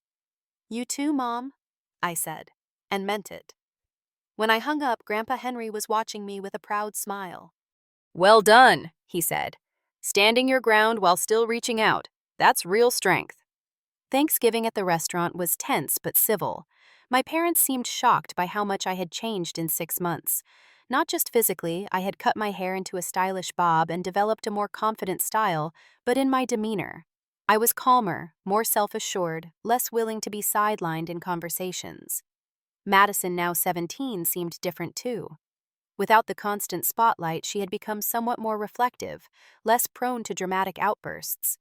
"You too, Mom," I said, and meant it. When I hung up, Grandpa Henry was watching me with a proud smile. "Well done," he said. "Standing your ground while still reaching out. That's real strength." Thanksgiving at the restaurant was tense but civil. My parents seemed shocked by how much I had changed in 6 months. Not just physically, I had cut my hair into a stylish bob and developed a more confident style, but in my demeanor. I was calmer, more self-assured, less willing to be sidelined in conversations. Madison, now 17, seemed different too. Without the constant spotlight, she had become somewhat more reflective, less prone to dramatic outbursts.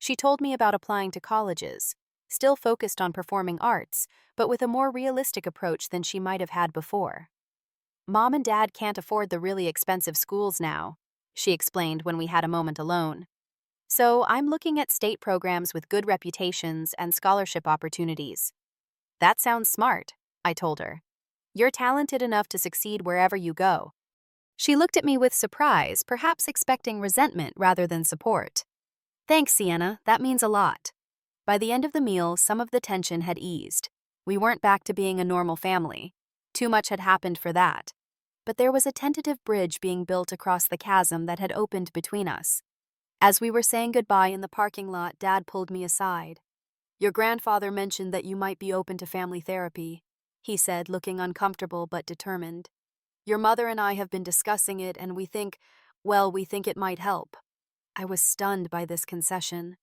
She told me about applying to colleges, still focused on performing arts, but with a more realistic approach than she might have had before. "Mom and Dad can't afford the really expensive schools now," she explained when we had a moment alone. "So I'm looking at state programs with good reputations and scholarship opportunities." "That sounds smart," I told her. "You're talented enough to succeed wherever you go." She looked at me with surprise, perhaps expecting resentment rather than support. "Thanks, Sienna, that means a lot." By the end of the meal, some of the tension had eased. We weren't back to being a normal family. Too much had happened for that. But there was a tentative bridge being built across the chasm that had opened between us. As we were saying goodbye in the parking lot, Dad pulled me aside. "Your grandfather mentioned that you might be open to family therapy," he said, looking uncomfortable but determined. "Your mother and I have been discussing it, and we think it might help." I was stunned by this concession.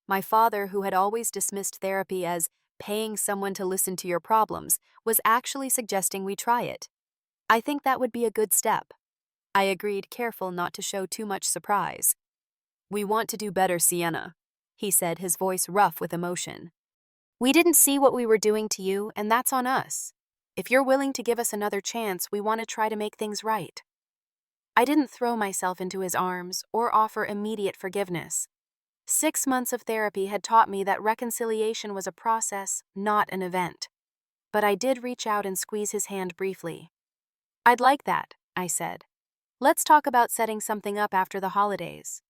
My father, who had always dismissed therapy as paying someone to listen to your problems, was actually suggesting we try it. "I think that would be a good step," I agreed, careful not to show too much surprise. "We want to do better, Sienna," he said, his voice rough with emotion. "We didn't see what we were doing to you, and that's on us. If you're willing to give us another chance, we want to try to make things right." I didn't throw myself into his arms or offer immediate forgiveness. 6 months of therapy had taught me that reconciliation was a process, not an event. But I did reach out and squeeze his hand briefly. "I'd like that," I said. "Let's talk about setting something up after the holidays."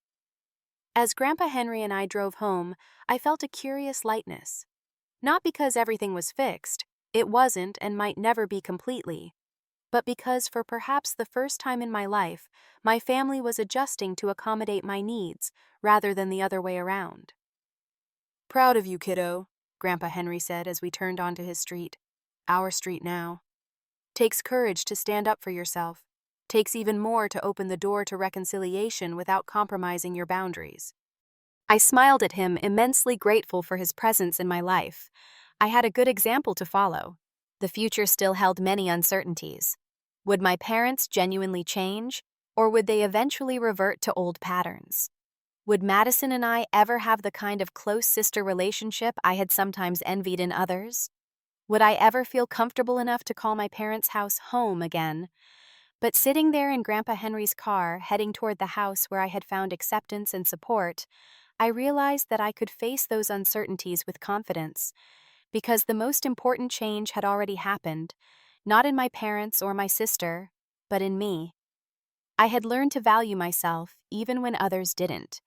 As Grandpa Henry and I drove home, I felt a curious lightness. Not because everything was fixed, it wasn't and might never be completely, but because for perhaps the first time in my life, my family was adjusting to accommodate my needs rather than the other way around. "Proud of you, kiddo," Grandpa Henry said as we turned onto his street. Our street now. "Takes courage to stand up for yourself. Takes even more to open the door to reconciliation without compromising your boundaries." I smiled at him, immensely grateful for his presence in my life. I had a good example to follow. The future still held many uncertainties. Would my parents genuinely change, or would they eventually revert to old patterns? Would Madison and I ever have the kind of close sister relationship I had sometimes envied in others? Would I ever feel comfortable enough to call my parents' house home again? But sitting there in Grandpa Henry's car, heading toward the house where I had found acceptance and support, I realized that I could face those uncertainties with confidence, because the most important change had already happened, not in my parents or my sister, but in me. I had learned to value myself even when others didn't.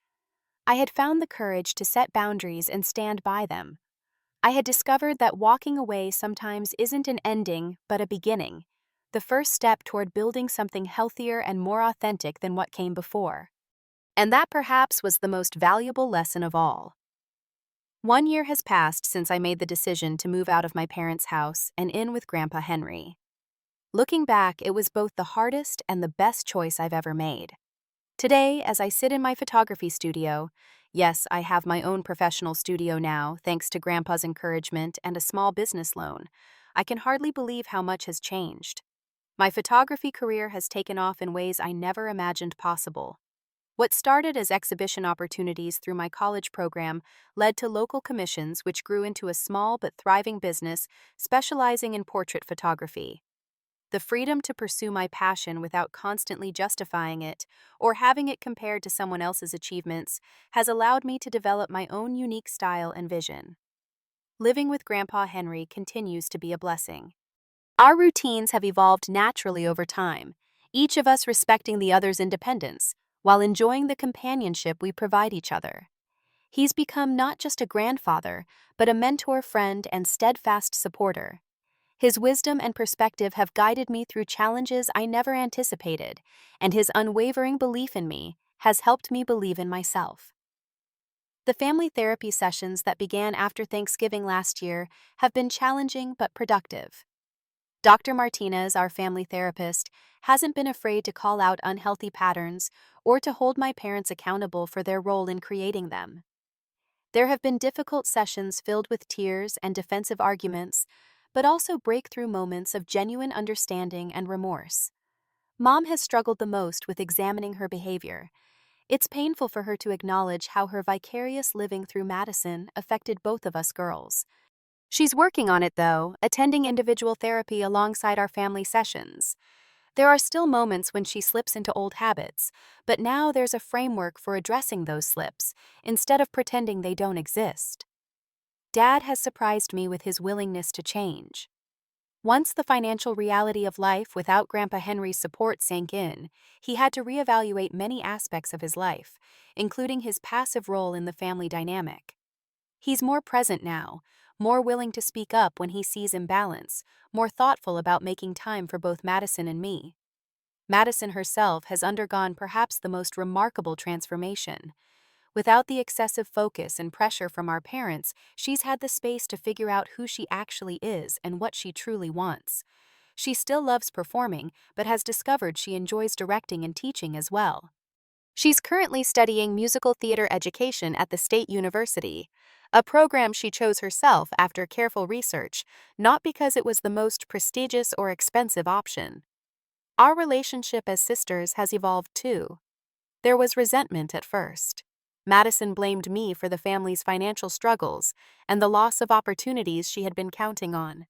I had found the courage to set boundaries and stand by them. I had discovered that walking away sometimes isn't an ending, but a beginning, the first step toward building something healthier and more authentic than what came before. And that perhaps was the most valuable lesson of all. 1 year has passed since I made the decision to move out of my parents' house and in with Grandpa Henry. Looking back, it was both the hardest and the best choice I've ever made. Today, as I sit in my photography studio, yes, I have my own professional studio now, thanks to Grandpa's encouragement and a small business loan, I can hardly believe how much has changed. My photography career has taken off in ways I never imagined possible. What started as exhibition opportunities through my college program led to local commissions, which grew into a small but thriving business specializing in portrait photography. The freedom to pursue my passion without constantly justifying it or having it compared to someone else's achievements has allowed me to develop my own unique style and vision. Living with Grandpa Henry continues to be a blessing. Our routines have evolved naturally over time, each of us respecting the other's independence, while enjoying the companionship we provide each other. He's become not just a grandfather, but a mentor, friend, and steadfast supporter. His wisdom and perspective have guided me through challenges I never anticipated, and his unwavering belief in me has helped me believe in myself. The family therapy sessions that began after Thanksgiving last year have been challenging but productive. Dr. Martinez, our family therapist, hasn't been afraid to call out unhealthy patterns or to hold my parents accountable for their role in creating them. There have been difficult sessions filled with tears and defensive arguments, but also breakthrough moments of genuine understanding and remorse. Mom has struggled the most with examining her behavior. It's painful for her to acknowledge how her vicarious living through Madison affected both of us girls. She's working on it, though, attending individual therapy alongside our family sessions. There are still moments when she slips into old habits, but now there's a framework for addressing those slips, instead of pretending they don't exist. Dad has surprised me with his willingness to change. Once the financial reality of life without Grandpa Henry's support sank in, he had to reevaluate many aspects of his life, including his passive role in the family dynamic. He's more present now, more willing to speak up when he sees imbalance, more thoughtful about making time for both Madison and me. Madison herself has undergone perhaps the most remarkable transformation. Without the excessive focus and pressure from our parents, she's had the space to figure out who she actually is and what she truly wants. She still loves performing, but has discovered she enjoys directing and teaching as well. She's currently studying musical theater education at the State University, a program she chose herself after careful research, not because it was the most prestigious or expensive option. Our relationship as sisters has evolved too. There was resentment at first. Madison blamed me for the family's financial struggles and the loss of opportunities she had been counting on.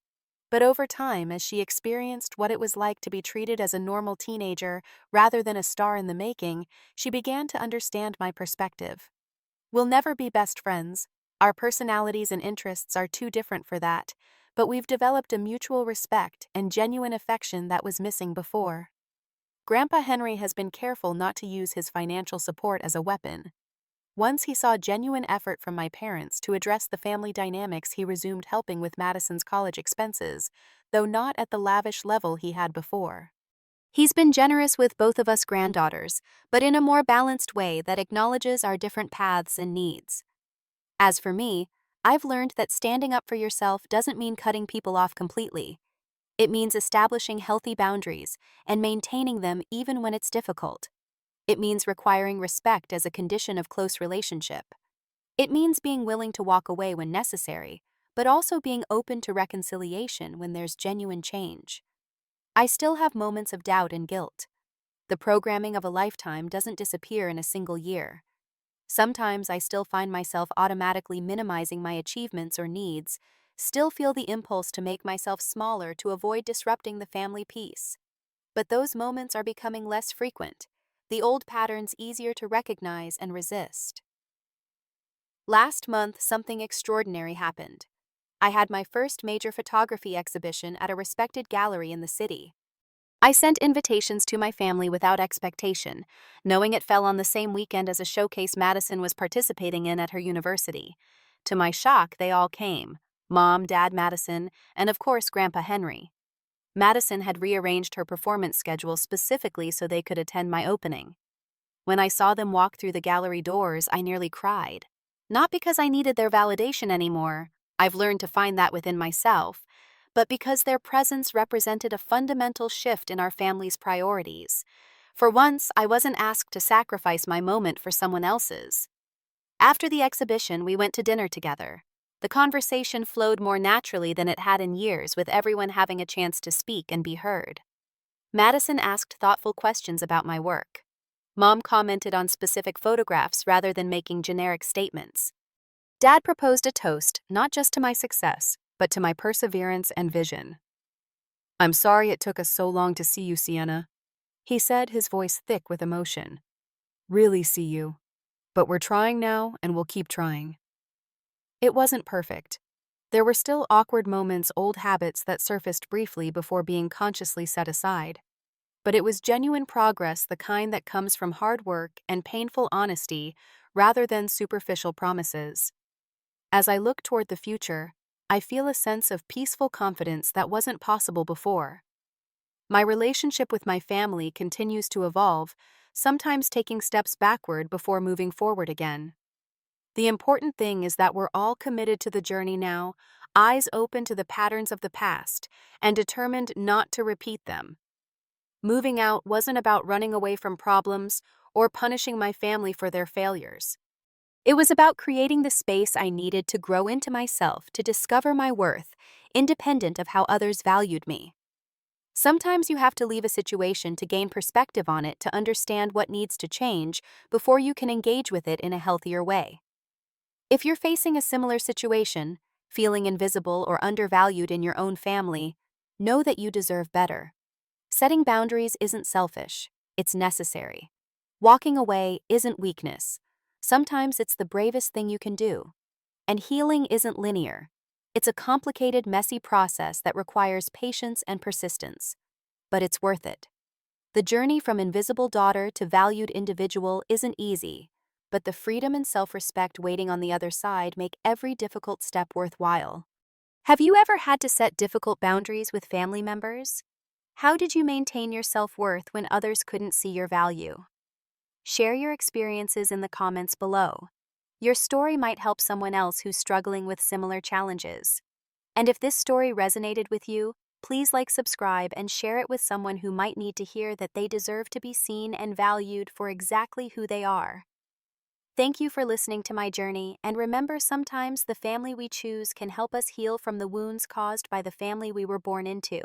But over time, as she experienced what it was like to be treated as a normal teenager rather than a star in the making, she began to understand my perspective. We'll never be best friends. Our personalities and interests are too different for that, but we've developed a mutual respect and genuine affection that was missing before. Grandpa Henry has been careful not to use his financial support as a weapon. Once he saw genuine effort from my parents to address the family dynamics, he resumed helping with Madison's college expenses, though not at the lavish level he had before. He's been generous with both of us granddaughters, but in a more balanced way that acknowledges our different paths and needs. As for me, I've learned that standing up for yourself doesn't mean cutting people off completely. It means establishing healthy boundaries and maintaining them even when it's difficult. It means requiring respect as a condition of close relationship. It means being willing to walk away when necessary, but also being open to reconciliation when there's genuine change. I still have moments of doubt and guilt. The programming of a lifetime doesn't disappear in a single year. Sometimes I still find myself automatically minimizing my achievements or needs, still feel the impulse to make myself smaller to avoid disrupting the family peace. But those moments are becoming less frequent, the old patterns easier to recognize and resist. Last month, something extraordinary happened. I had my first major photography exhibition at a respected gallery in the city. I sent invitations to my family without expectation, knowing it fell on the same weekend as a showcase Madison was participating in at her university. To my shock, they all came: Mom, Dad Madison, and of course Grandpa Henry. Madison had rearranged her performance schedule specifically so they could attend my opening. When I saw them walk through the gallery doors, I nearly cried. Not because I needed their validation anymore, I've learned to find that within myself, but because their presence represented a fundamental shift in our family's priorities. For once, I wasn't asked to sacrifice my moment for someone else's. After the exhibition, we went to dinner together. The conversation flowed more naturally than it had in years, with everyone having a chance to speak and be heard. Madison asked thoughtful questions about my work. Mom commented on specific photographs rather than making generic statements. Dad proposed a toast, not just to my success, but to my perseverance and vision. "I'm sorry it took us so long to see you, Sienna," he said, his voice thick with emotion. "Really see you. But we're trying now, and we'll keep trying." It wasn't perfect. There were still awkward moments, old habits that surfaced briefly before being consciously set aside. But it was genuine progress, the kind that comes from hard work and painful honesty rather than superficial promises. As I look toward the future, I feel a sense of peaceful confidence that wasn't possible before. My relationship with my family continues to evolve, sometimes taking steps backward before moving forward again. The important thing is that we're all committed to the journey now, eyes open to the patterns of the past, and determined not to repeat them. Moving out wasn't about running away from problems or punishing my family for their failures. It was about creating the space I needed to grow into myself, to discover my worth, independent of how others valued me. Sometimes you have to leave a situation to gain perspective on it, to understand what needs to change before you can engage with it in a healthier way. If you're facing a similar situation, feeling invisible or undervalued in your own family, know that you deserve better. Setting boundaries isn't selfish, it's necessary. Walking away isn't weakness. Sometimes it's the bravest thing you can do. And healing isn't linear. It's a complicated, messy process that requires patience and persistence. But it's worth it. The journey from invisible daughter to valued individual isn't easy, but the freedom and self-respect waiting on the other side make every difficult step worthwhile. Have you ever had to set difficult boundaries with family members? How did you maintain your self-worth when others couldn't see your value? Share your experiences in the comments below. Your story might help someone else who's struggling with similar challenges. And if this story resonated with you, please subscribe, and share it with someone who might need to hear that they deserve to be seen and valued for exactly who they are. Thank you for listening to my journey, and remember, sometimes the family we choose can help us heal from the wounds caused by the family we were born into.